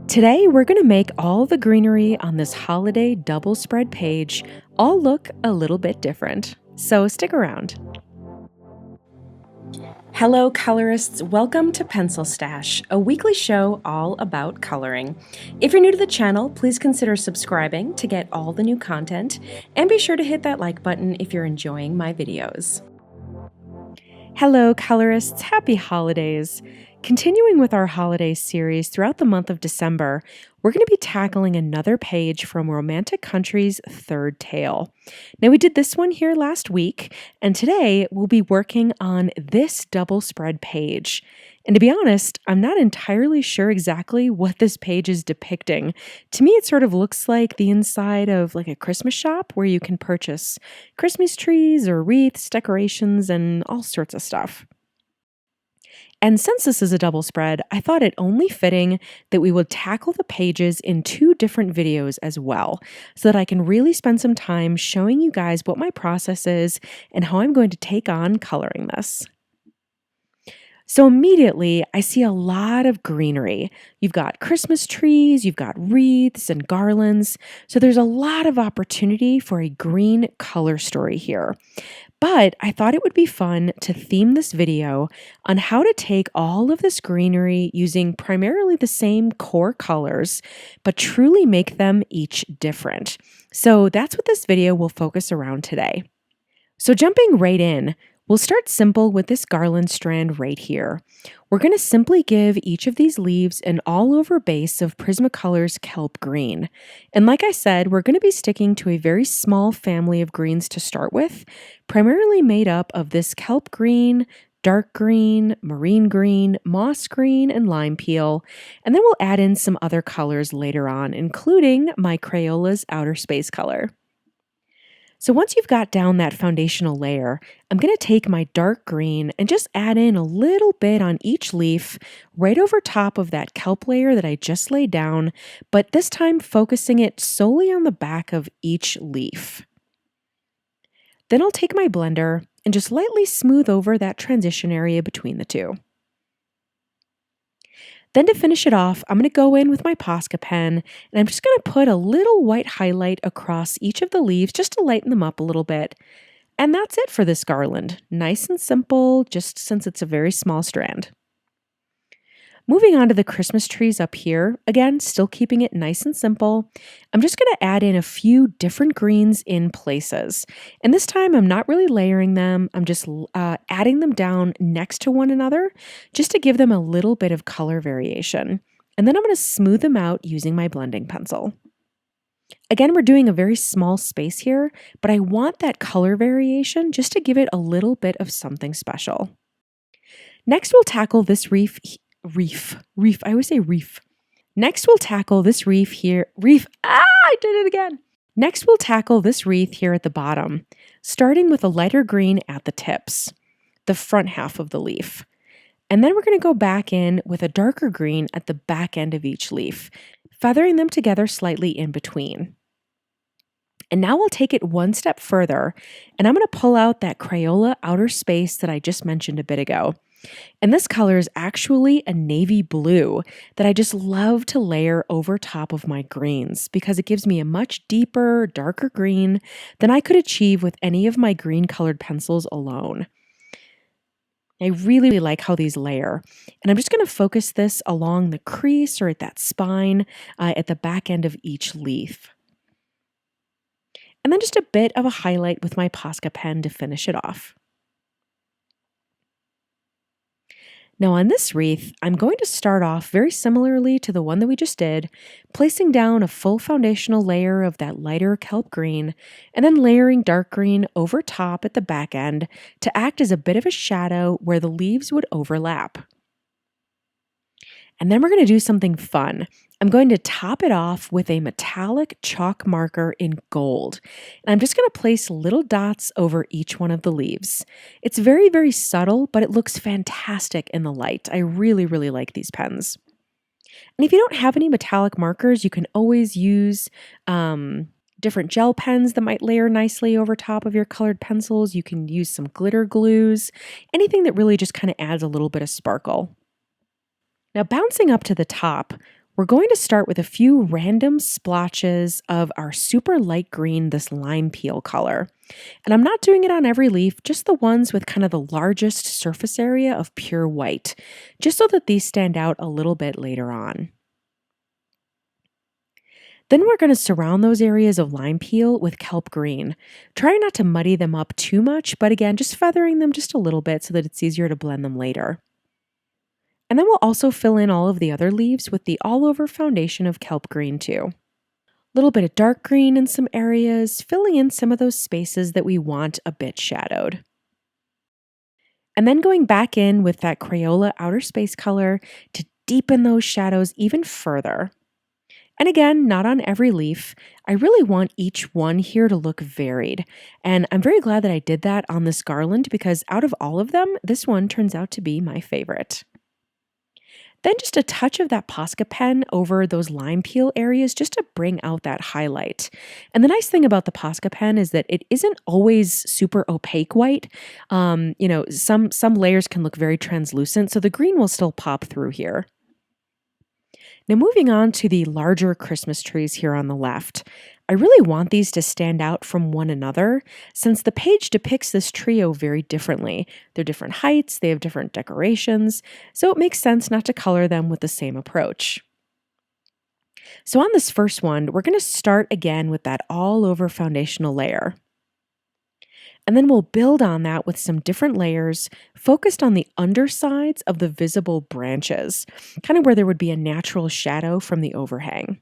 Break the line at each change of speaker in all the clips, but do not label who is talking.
Today, we're going to make all the greenery on this holiday double spread page all look a little bit different. So stick around. Hello, colorists. Welcome to PencilStash, a weekly show all about coloring. If you're new to the channel, please consider subscribing to get all the new content, and be sure to hit that like button if you're enjoying my videos. Hello, colorists. Happy holidays. Continuing with our holiday series throughout the month of December, we're going to be tackling another page from Romantic Country's third tale. Now, we did this one here last week, and today we'll be working on this double spread page. And to be honest, I'm not entirely sure exactly what this page is depicting. To me, it sort of looks like the inside of like a Christmas shop where you can purchase Christmas trees or wreaths, decorations, and all sorts of stuff. And since this is a double spread, I thought it only fitting that we would tackle the pages in two different videos as well, so that I can really spend some time showing you guys what my process is and how I'm going to take on coloring this. So immediately, I see a lot of greenery. You've got Christmas trees, you've got wreaths and garlands, so there's a lot of opportunity for a green color story here. But I thought it would be fun to theme this video on how to take all of this greenery using primarily the same core colors, but truly make them each different. So that's what this video will focus around today. So jumping right in, we'll start simple with this garland strand right here. We're going to simply give each of these leaves an all-over base of Prismacolor's kelp green. And like I said, we're going to be sticking to a very small family of greens to start with, primarily made up of this kelp green, dark green, marine green, moss green, and lime peel. And then we'll add in some other colors later on, including my Crayola's outer space color. So once you've got down that foundational layer, I'm going to take my dark green and just add in a little bit on each leaf right over top of that kelp layer that I just laid down, but this time focusing it solely on the back of each leaf. Then I'll take my blender and just lightly smooth over that transition area between the two. Then to finish it off, I'm going to go in with my Posca pen, and I'm just going to put a little white highlight across each of the leaves just to lighten them up a little bit. And that's it for this garland. Nice and simple, just since it's a very small strand. Moving on to the Christmas trees up here, again, still keeping it nice and simple, I'm just going to add in a few different greens in places. And this time I'm not really layering them, I'm just adding them down next to one another just to give them a little bit of color variation. And then I'm going to smooth them out using my blending pencil. Again, we're doing a very small space here, but I want that color variation just to give it a little bit of something special. Next, we'll tackle this reef. I always say reef. Next, we'll tackle this reef here. I did it again. Next, we'll tackle this wreath here at the bottom, starting with a lighter green at the tips, the front half of the leaf. And then we're going to go back in with a darker green at the back end of each leaf, feathering them together slightly in between. And now we'll take it one step further, and I'm going to pull out that Crayola outer space that I just mentioned a bit ago. And this color is actually a navy blue that I just love to layer over top of my greens because it gives me a much deeper, darker green than I could achieve with any of my green colored pencils alone. I really like how these layer, and I'm just going to focus this along the crease or at that spine at the back end of each leaf. And then just a bit of a highlight with my Posca pen to finish it off. Now on this wreath, I'm going to start off very similarly to the one that we just did, placing down a full foundational layer of that lighter kelp green, and then layering dark green over top at the back end to act as a bit of a shadow where the leaves would overlap. And then we're going to do something fun. I'm going to top it off with a metallic chalk marker in gold. And I'm just going to place little dots over each one of the leaves. It's very, very subtle, but it looks fantastic in the light. I really, really like these pens. And if you don't have any metallic markers, you can always use different gel pens that might layer nicely over top of your colored pencils. You can use some glitter glues, anything that really just kind of adds a little bit of sparkle. Now, bouncing up to the top, We're going to start with a few random splotches of our super light green, this lime peel color. And I'm not doing it on every leaf, just the ones with kind of the largest surface area of pure white, just so that these stand out a little bit later on. Then we're going to surround those areas of lime peel with kelp green. Try not to muddy them up too much, but again, just feathering them just a little bit so that it's easier to blend them later. And then we'll also fill in all of the other leaves with the all-over foundation of kelp green too. Little bit of dark green in some areas, filling in some of those spaces that we want a bit shadowed. And then going back in with that Crayola outer space color to deepen those shadows even further. And again, not on every leaf. I really want each one here to look varied. And I'm very glad that I did that on this garland because out of all of them, this one turns out to be my favorite. Then just a touch of that Posca pen over those lime peel areas just to bring out that highlight. And the nice thing about the Posca pen is that it isn't always super opaque white. Some layers can look very translucent, so the green will still pop through here. Now moving on to the larger Christmas trees here on the left. I really want these to stand out from one another since the page depicts this trio very differently. They're different heights, they have different decorations, so it makes sense not to color them with the same approach. So on this first one, we're going to start again with that all-over foundational layer. And then we'll build on that with some different layers focused on the undersides of the visible branches, kind of where there would be a natural shadow from the overhang.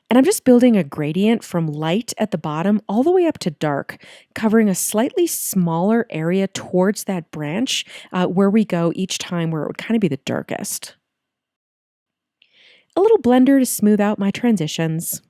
And I'm just building a gradient from light at the bottom all the way up to dark, covering a slightly smaller area towards that branch where we go each time where it would kind of be the darkest. A little blender to smooth out my transitions.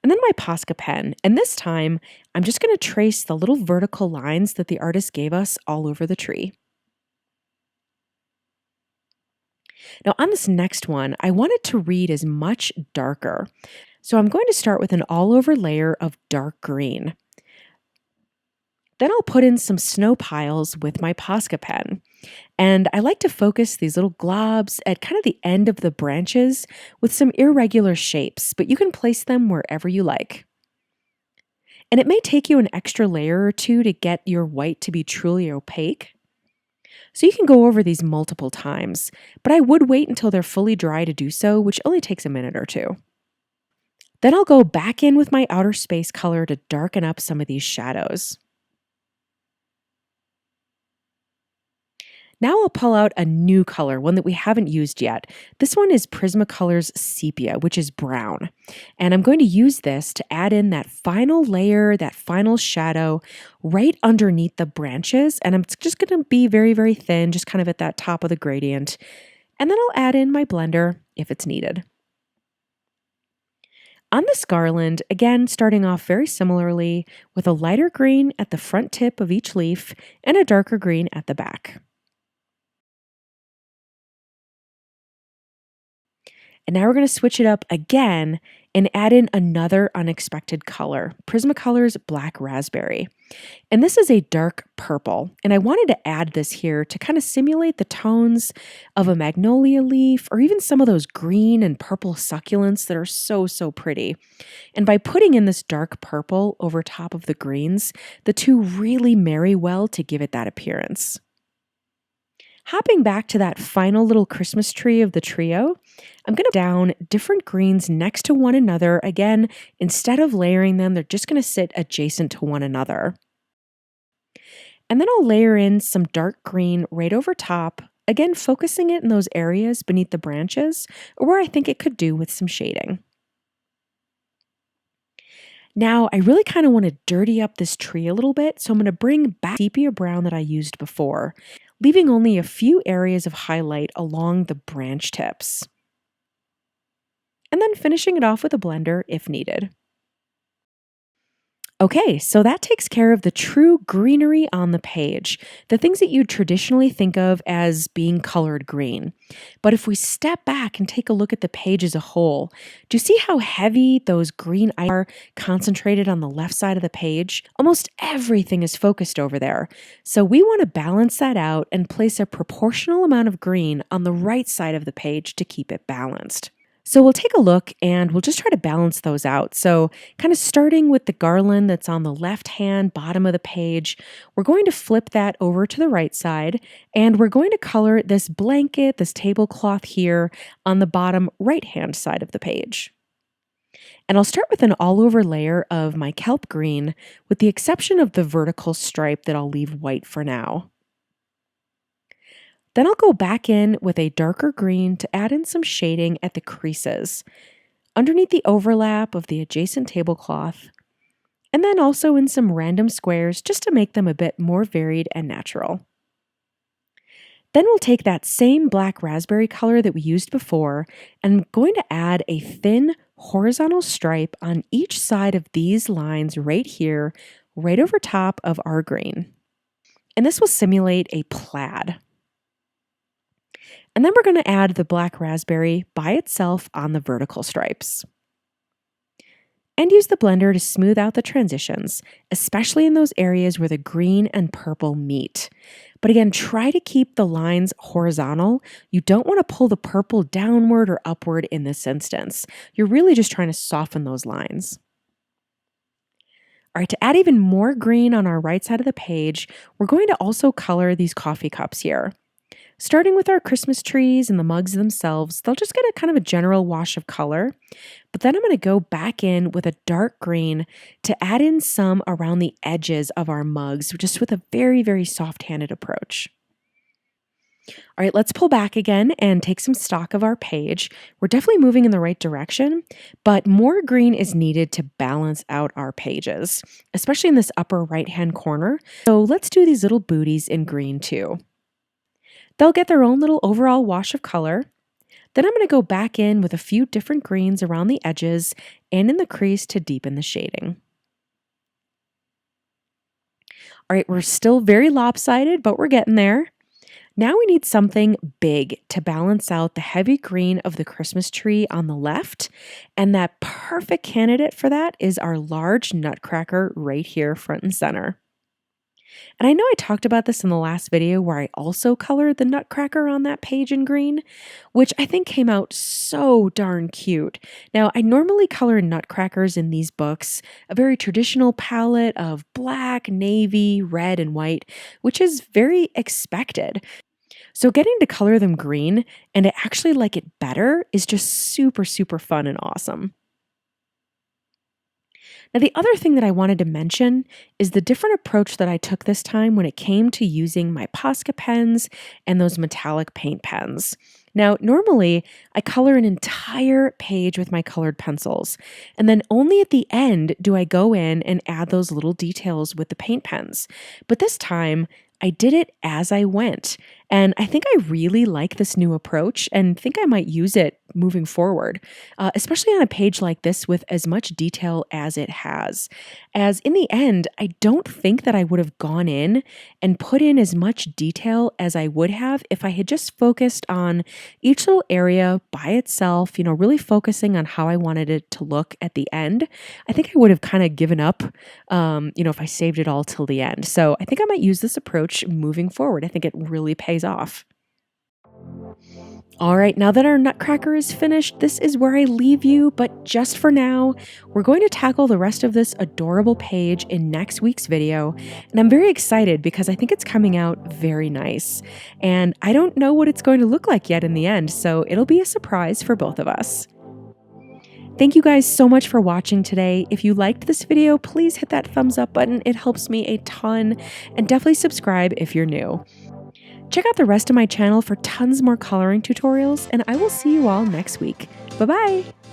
And then my Posca pen, and this time I'm just going to trace the little vertical lines that the artist gave us all over the tree. Now on this next one, I want it to read as much darker. So I'm going to start with an all-over layer of dark green. Then I'll put in some snow piles with my Posca pen. And I like to focus these little globs at kind of the end of the branches with some irregular shapes, but you can place them wherever you like. And it may take you an extra layer or two to get your white to be truly opaque. So you can go over these multiple times, but I would wait until they're fully dry to do so, which only takes a minute or two. Then I'll go back in with my outer space color to darken up some of these shadows. Now I'll pull out a new color, one that we haven't used yet. This one is Prismacolor's Sepia, which is brown. And I'm going to use this to add in that final layer, that final shadow right underneath the branches. And I'm just going to be very, very thin, just kind of at that top of the gradient. And then I'll add in my blender if it's needed. On this garland, again, starting off very similarly with a lighter green at the front tip of each leaf and a darker green at the back. And now we're going to switch it up again and add in another unexpected color, Prismacolor's Black Raspberry. And this is a dark purple. And I wanted to add this here to kind of simulate the tones of a magnolia leaf or even some of those green and purple succulents that are so, so pretty. And by putting in this dark purple over top of the greens, the two really marry well to give it that appearance. Hopping back to that final little Christmas tree of the trio, I'm going to down different greens next to one another. Again, instead of layering them, they're just going to sit adjacent to one another. And then I'll layer in some dark green right over top, again focusing it in those areas beneath the branches or where I think it could do with some shading. Now, I really kind of want to dirty up this tree a little bit, so I'm going to bring back the sepia brown that I used before, leaving only a few areas of highlight along the branch tips. And then finishing it off with a blender if needed. Okay, so that takes care of the true greenery on the page, the things that you'd traditionally think of as being colored green. But if we step back and take a look at the page as a whole, do you see how heavy those green items are concentrated on the left side of the page? Almost everything is focused over there. So we want to balance that out and place a proportional amount of green on the right side of the page to keep it balanced. So we'll take a look and we'll just try to balance those out. So kind of starting with the garland that's on the left hand bottom of the page, we're going to flip that over to the right side and we're going to color this blanket, this tablecloth here on the bottom right hand side of the page. And I'll start with an all over layer of my kelp green with the exception of the vertical stripe that I'll leave white for now. Then I'll go back in with a darker green to add in some shading at the creases, underneath the overlap of the adjacent tablecloth, and then also in some random squares just to make them a bit more varied and natural. Then we'll take that same black raspberry color that we used before, and I'm going to add a thin horizontal stripe on each side of these lines right here, right over top of our green. And this will simulate a plaid. And then we're going to add the black raspberry by itself on the vertical stripes. And use the blender to smooth out the transitions, especially in those areas where the green and purple meet. But again, try to keep the lines horizontal. You don't want to pull the purple downward or upward in this instance. You're really just trying to soften those lines. All right, to add even more green on our right side of the page, we're going to also color these coffee cups here. Starting with our Christmas trees and the mugs themselves, they'll just get a kind of a general wash of color. But then I'm going to go back in with a dark green to add in some around the edges of our mugs, just with a very, very soft-handed approach. All right, let's pull back again and take some stock of our page. We're definitely moving in the right direction, but more green is needed to balance out our pages, especially in this upper right-hand corner. So let's do these little booties in green too. They'll get their own little overall wash of color. Then I'm going to go back in with a few different greens around the edges and in the crease to deepen the shading. All right, we're still very lopsided, but we're getting there. Now we need something big to balance out the heavy green of the Christmas tree on the left, and that perfect candidate for that is our large nutcracker right here front and center. And I know I talked about this in the last video where I also colored the nutcracker on that page in green, which I think came out so darn cute. Now, I normally color nutcrackers in these books, a very traditional palette of black, navy, red, and white, which is very expected. So getting to color them green and to actually like it better is just super, super fun and awesome. Now, the other thing that I wanted to mention is the different approach that I took this time when it came to using my Posca pens and those metallic paint pens. Now, normally I color an entire page with my colored pencils, and then only at the end do I go in and add those little details with the paint pens. But this time, I did it as I went, and I think I really like this new approach and think I might use it moving forward, especially on a page like this with as much detail as it has. As in the end, I don't think that I would have gone in and put in as much detail as I would have if I had just focused on each little area by itself, really focusing on how I wanted it to look at the end. I think I would have kind of given up, if I saved it all till the end. So I think I might use this approach moving forward. I think it really pays off. All right, now that our nutcracker is finished, this is where I leave you, but just for now, we're going to tackle the rest of this adorable page in next week's video, and I'm very excited because I think it's coming out very nice, and I don't know what it's going to look like yet in the end, so it'll be a surprise for both of us. Thank you guys so much for watching today. If you liked this video, please hit that thumbs up button. It helps me a ton, and definitely subscribe if you're new. Check out the rest of my channel for tons more coloring tutorials, and I will see you all next week. Bye-bye!